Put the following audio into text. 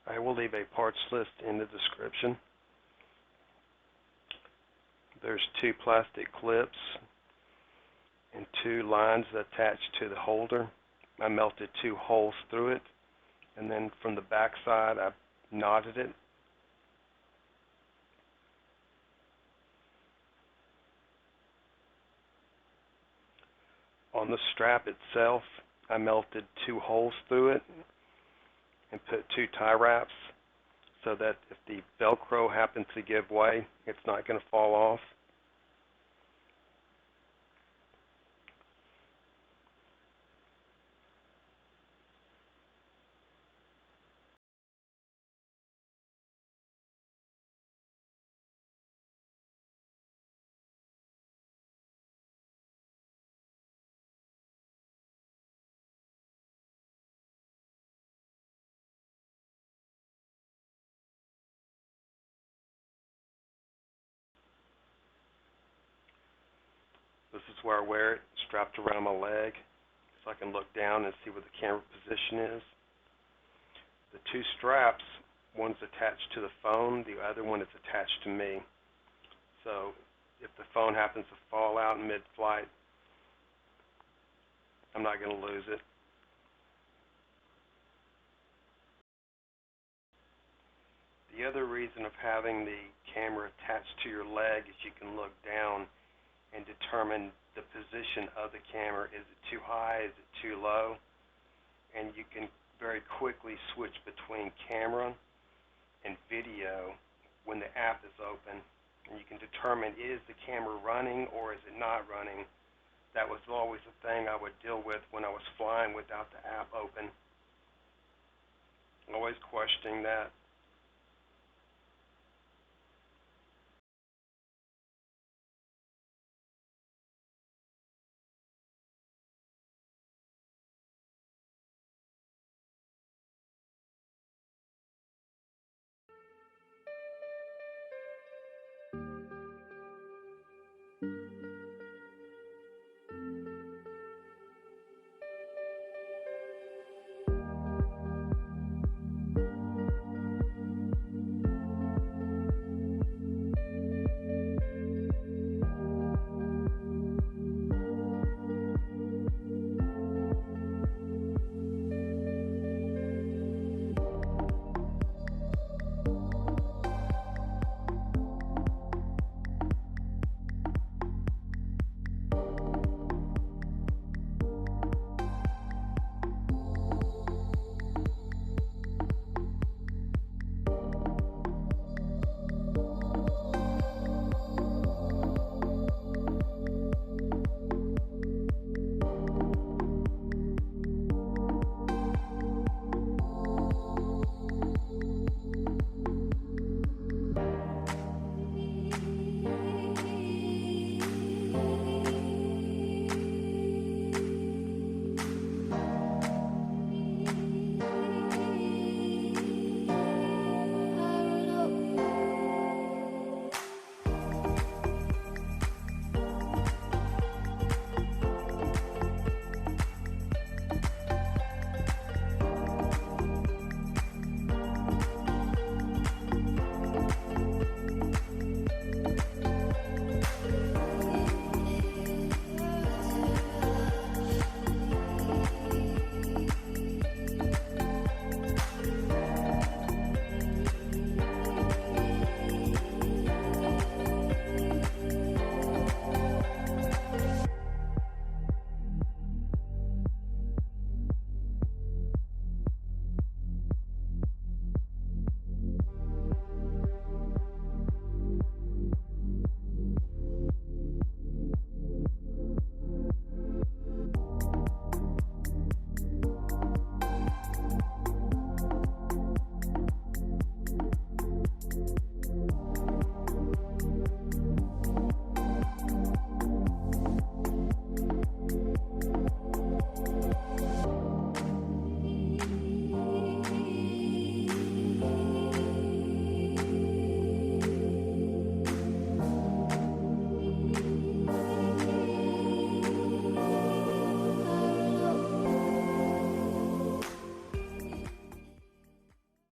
I will leave a parts list in the description. There's 2 plastic clips and 2 lines attached to the holder. I melted 2 holes through it, and then from the back side I knotted it. On the strap itself, I melted 2 holes through it and put 2 tie wraps so that if the Velcro happens to give way, it's not going to fall off. This is where I wear it, strapped around my leg, so I can look down and see where the camera position is. The 2 straps, one's attached to the phone, the other one is attached to me. So if the phone happens to fall out in mid-flight, I'm not going to lose it. The other reason of having the camera attached to your leg is you can look down and determine the position of the camera. Is it too high? Is it too low? And you can very quickly switch between camera and video when the app is open. And you can determine, is the camera running or is it not running? That was always the thing I would deal with when I was flying without the app open. Always questioning that.